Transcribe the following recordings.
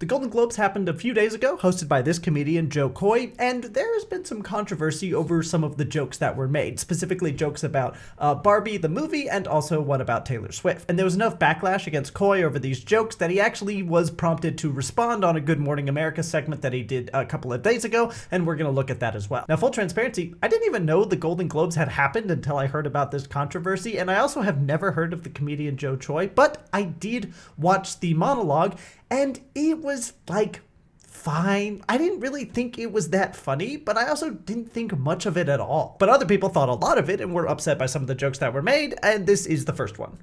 The Golden Globes happened a few days ago, hosted by this comedian, Joe Coy, and there has been some controversy over some of the jokes that were made, specifically jokes about Barbie, the movie, and also one about Taylor Swift. And there was enough backlash against Coy over these jokes that he actually was prompted to respond on a Good Morning America segment that he did a couple of days ago, and we're going to look at that as well. Now, full transparency, I didn't even know the Golden Globes had happened until I heard about this controversy, and I also have never heard of the comedian Joe Coy, but I did watch the monologue, and it was like fine. I didn't really think it was that funny, but I also didn't think much of it at all. But other people thought a lot of it and were upset by some of the jokes that were made, and this is the first one.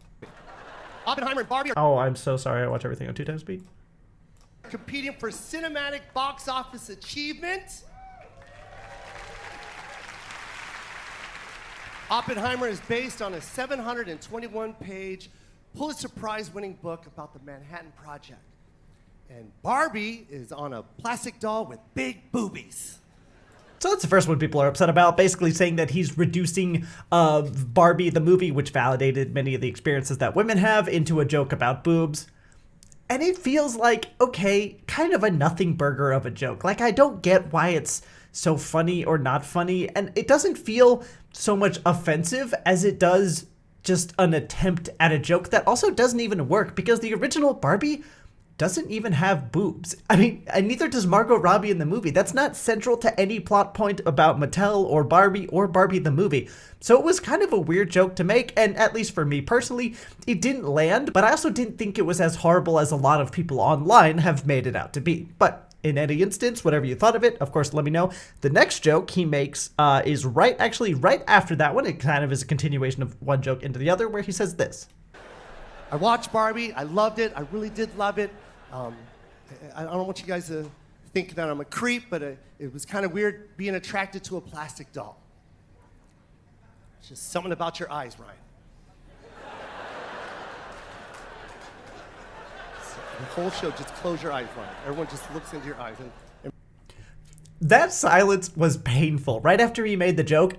Oppenheimer and Barbie are Oh, I'm so sorry. I watch everything on 2 times speed. competing for cinematic box office achievement. Oppenheimer is based on a 721-page Pulitzer Prize-winning book about the Manhattan Project. And Barbie is on a plastic doll with big boobies. So that's the first one people are upset about, basically saying that he's reducing Barbie, the movie, which validated many of the experiences that women have, into a joke about boobs. And it feels like, okay, kind of a nothing burger of a joke. Like, I don't get why it's so funny or not funny, and it doesn't feel so much offensive as it does just an attempt at a joke that also doesn't even work, because the original Barbie doesn't even have boobs. I mean, and neither does Margot Robbie in the movie. That's not central to any plot point about Mattel or Barbie the movie. So it was kind of a weird joke to make, and at least for me personally, it didn't land, but I also didn't think it was as horrible as a lot of people online have made it out to be. But in any instance, whatever you thought of it, of course, let me know. The next joke he makes is right after that one. It kind of is a continuation of one joke into the other, where he says this. I watched Barbie. I loved it. I really did love it. I don't want you guys to think that I'm a creep, but it was kind of weird being attracted to a plastic doll. It's just something about your eyes, Ryan. The whole show, just close your eyes, Ryan. Everyone just looks into your eyes. And That silence was painful. Right after he made the joke,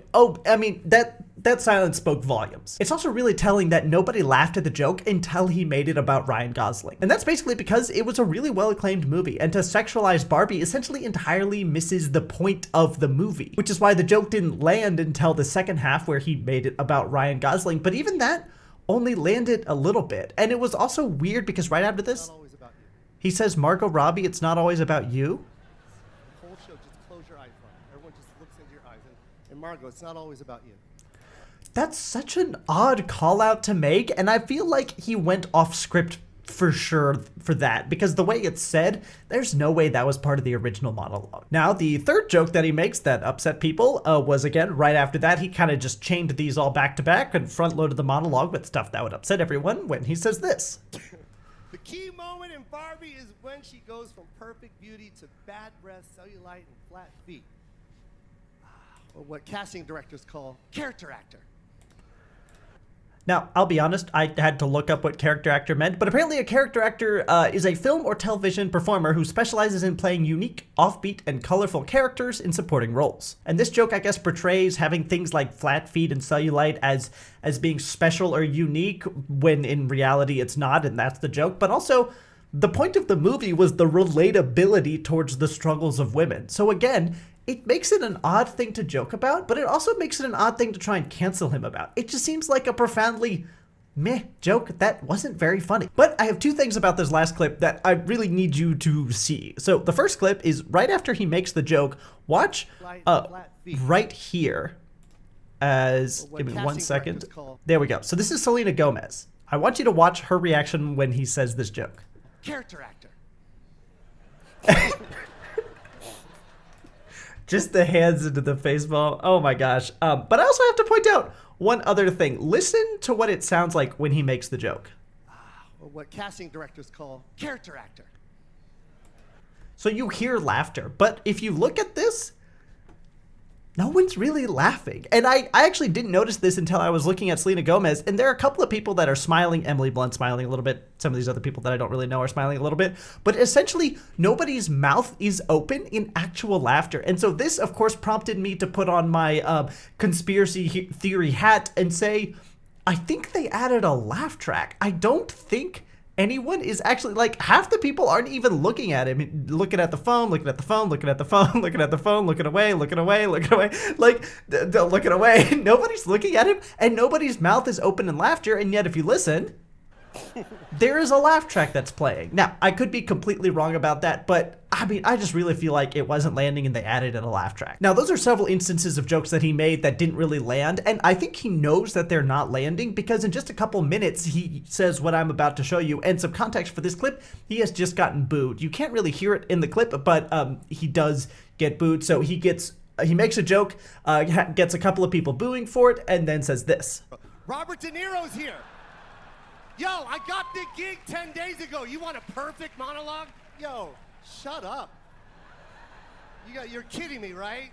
that silence spoke volumes. It's also really telling that nobody laughed at the joke until he made it about Ryan Gosling. And that's basically because it was a really well-acclaimed movie, and to sexualize Barbie essentially entirely misses the point of the movie, which is why the joke didn't land until the second half where he made it about Ryan Gosling. But even that only landed a little bit. And it was also weird because right after this, he says, Margot Robbie, it's not always about you. the whole show, just close your eyes, Ryan. Everyone just looks into your eyes. And Margot, it's not always about you. That's such an odd call out to make, and I feel like he went off script for sure for that, because the way it's said, there's no way that was part of the original monologue. Now, the third joke that he makes that upset people was, again, right after that. He kind of just chained these all back to back and front-loaded the monologue with stuff that would upset everyone when he says this. The key moment in Barbie is when she goes from perfect beauty to bad breath, cellulite, and flat feet. Or what casting directors call character actor. Now, I'll be honest, I had to look up what character actor meant, but apparently a character actor is a film or television performer who specializes in playing unique, offbeat, and colorful characters in supporting roles. And this joke, I guess, portrays having things like flat feet and cellulite as being special or unique, when in reality it's not, and that's the joke. But also, the point of the movie was the relatability towards the struggles of women. So again, it makes it an odd thing to joke about, but it also makes it an odd thing to try and cancel him about. It just seems like a profoundly meh joke that wasn't very funny. But I have two things about this last clip that I really need you to see. So the first clip is right after he makes the joke. Watch right here as, give me 1 second. There we go. So this is Selena Gomez. I want you to watch her reaction when he says this joke. Character actor. Just the hands into the face ball. Oh my gosh. But I also have to point out one other thing. Listen to what it sounds like when he makes the joke. Or what casting directors call character actor. So you hear laughter, but if you look at this, no one's really laughing. And I actually didn't notice this until I was looking at Selena Gomez, and there are a couple of people that are smiling. Emily Blunt smiling a little bit. Some of these other people that I don't really know are smiling a little bit. But essentially, nobody's mouth is open in actual laughter. And so this, of course, prompted me to put on my conspiracy theory hat and say, I think they added a laugh track. I don't think anyone is actually, like, half the people aren't even looking at him, looking at the phone, looking at the phone, looking at the phone, looking at the phone, looking away, looking away, looking away, like, looking away. Nobody's looking at him, and nobody's mouth is open in laughter, and yet if you listen, there is a laugh track that's playing. Now, I could be completely wrong about that, but I mean, I just really feel like it wasn't landing and they added in a laugh track. Now, those are several instances of jokes that he made that didn't really land, and I think he knows that they're not landing because in just a couple minutes, he says what I'm about to show you, and some context for this clip, he has just gotten booed. You can't really hear it in the clip, but he does get booed, so he makes a joke, gets a couple of people booing for it, and then says this. Robert De Niro's here. Yo, I got the gig 10 days ago. You want a perfect monologue? Yo, shut up. You're kidding me, right?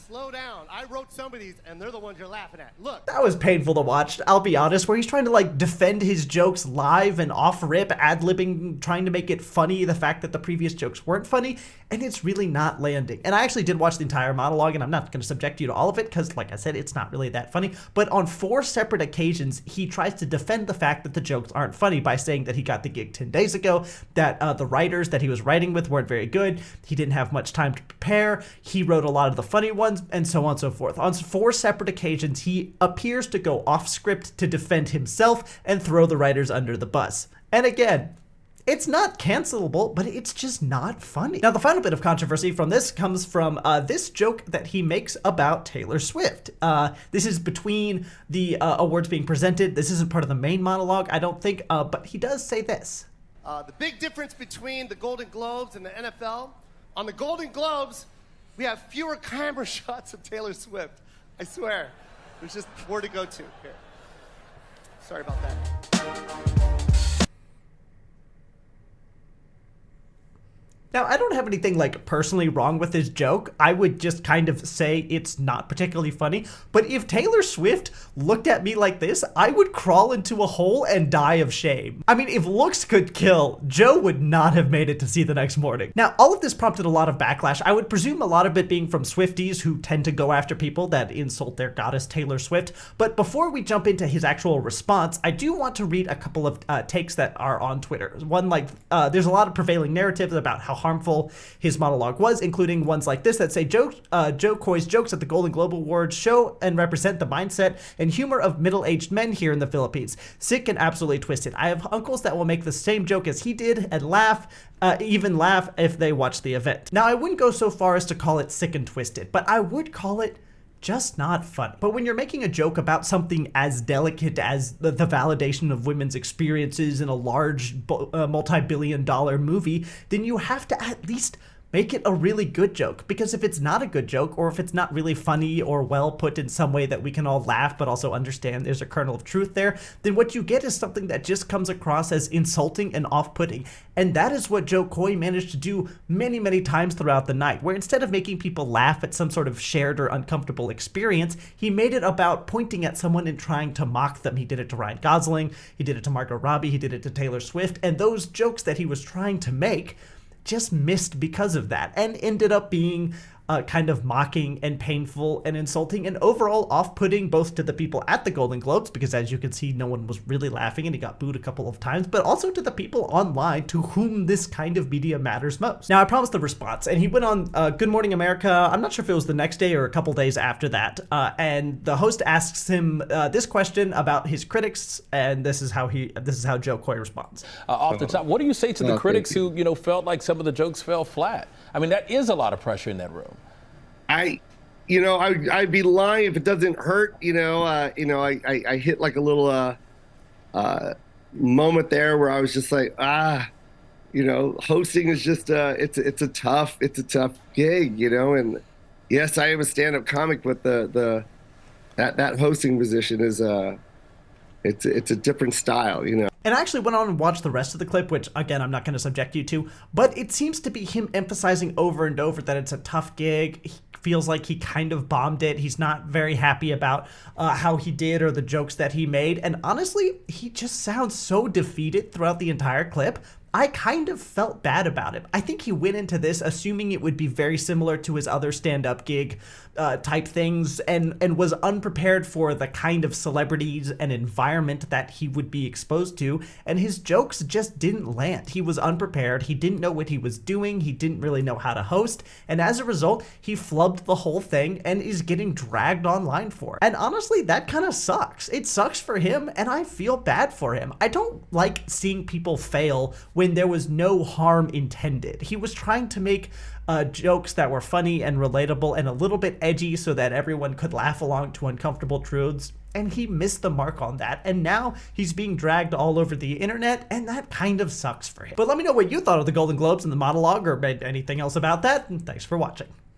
Slow down. I wrote some of these, and they're the ones you're laughing at. Look. That was painful to watch, I'll be honest, where he's trying to, like, defend his jokes live and off-rip, ad-libbing, trying to make it funny, the fact that the previous jokes weren't funny, and it's really not landing. And I actually did watch the entire monologue, and I'm not going to subject you to all of it, because, like I said, it's not really that funny. But on 4 separate occasions, he tries to defend the fact that the jokes aren't funny by saying that he got the gig 10 days ago, that the writers that he was writing with weren't very good, he didn't have much time to prepare, he wrote a lot of the funny ones, and so on and so forth. On 4 separate occasions, he appears to go off script to defend himself and throw the writers under the bus. And again, it's not cancelable, but it's just not funny. Now, the final bit of controversy from this comes from this joke that he makes about Taylor Swift. This is between the awards being presented. This isn't part of the main monologue, I don't think, but he does say this. The big difference between the Golden Globes and the NFL, on the Golden Globes, we have fewer camera shots of Taylor Swift. I swear. There's just more to go to here. Sorry about that. Now, I don't have anything, like, personally wrong with his joke. I would just kind of say it's not particularly funny. But if Taylor Swift looked at me like this, I would crawl into a hole and die of shame. I mean, if looks could kill, Joe would not have made it to see the next morning. Now, all of this prompted a lot of backlash. I would presume a lot of it being from Swifties who tend to go after people that insult their goddess Taylor Swift. But before we jump into his actual response, I do want to read a couple of takes that are on Twitter. One, like, there's a lot of prevailing narratives about how harmful his monologue was, including ones like this that say Joe Coy's jokes at the Golden Globe Awards show and represent the mindset and humor of middle-aged men here in the Philippines. Sick and absolutely twisted. I have uncles that will make the same joke as he did and even laugh if they watch the event. Now, I wouldn't go so far as to call it sick and twisted, but I would call it just not funny. But when you're making a joke about something as delicate as the validation of women's experiences in a large multi-billion-dollar movie, then you have to at least make it a really good joke. Because if it's not a good joke, or if it's not really funny or well put in some way that we can all laugh but also understand there's a kernel of truth there, then what you get is something that just comes across as insulting and off-putting. And that is what Joe Coy managed to do many, many times throughout the night, where instead of making people laugh at some sort of shared or uncomfortable experience, he made it about pointing at someone and trying to mock them. He did it to Ryan Gosling, he did it to Margot Robbie, he did it to Taylor Swift, and those jokes that he was trying to make just missed because of that and ended up being kind of mocking and painful and insulting and overall off-putting both to the people at the Golden Globes, because as you can see, no one was really laughing and he got booed a couple of times, but also to the people online to whom this kind of media matters most. Now, I promised the response, and he went on Good Morning America. I'm not sure if it was the next day or a couple days after that, and the host asks him this question about his critics, and this is how Joe Coy responds. Off the top, what do you say to the critics who, felt like some of the jokes fell flat? I mean, that is a lot of pressure in that room. I'd be lying if it doesn't hurt. I hit like a little moment there where I was just like, hosting is just it's a tough gig, and yes, I am a stand-up comic, but that hosting position is it's a different style, And I actually went on and watched the rest of the clip, which, again, I'm not going to subject you to, but it seems to be him emphasizing over and over that it's a tough gig. He feels like he kind of bombed it. He's not very happy about how he did or the jokes that he made. And honestly, he just sounds so defeated throughout the entire clip. I kind of felt bad about him. I think he went into this assuming it would be very similar to his other stand-up gig type things, and was unprepared for the kind of celebrities and environment that he would be exposed to, and his jokes just didn't land. He was unprepared, he didn't know what he was doing, he didn't really know how to host, and as a result, he flubbed the whole thing and is getting dragged online for it. And honestly, that kind of sucks. It sucks for him, and I feel bad for him. I don't like seeing people fail when there was no harm intended. He was trying to make jokes that were funny and relatable and a little bit edgy so that everyone could laugh along to uncomfortable truths, and he missed the mark on that, and now he's being dragged all over the internet, and that kind of sucks for him. But let me know what you thought of the Golden Globes and the monologue, or anything else about that, and thanks for watching.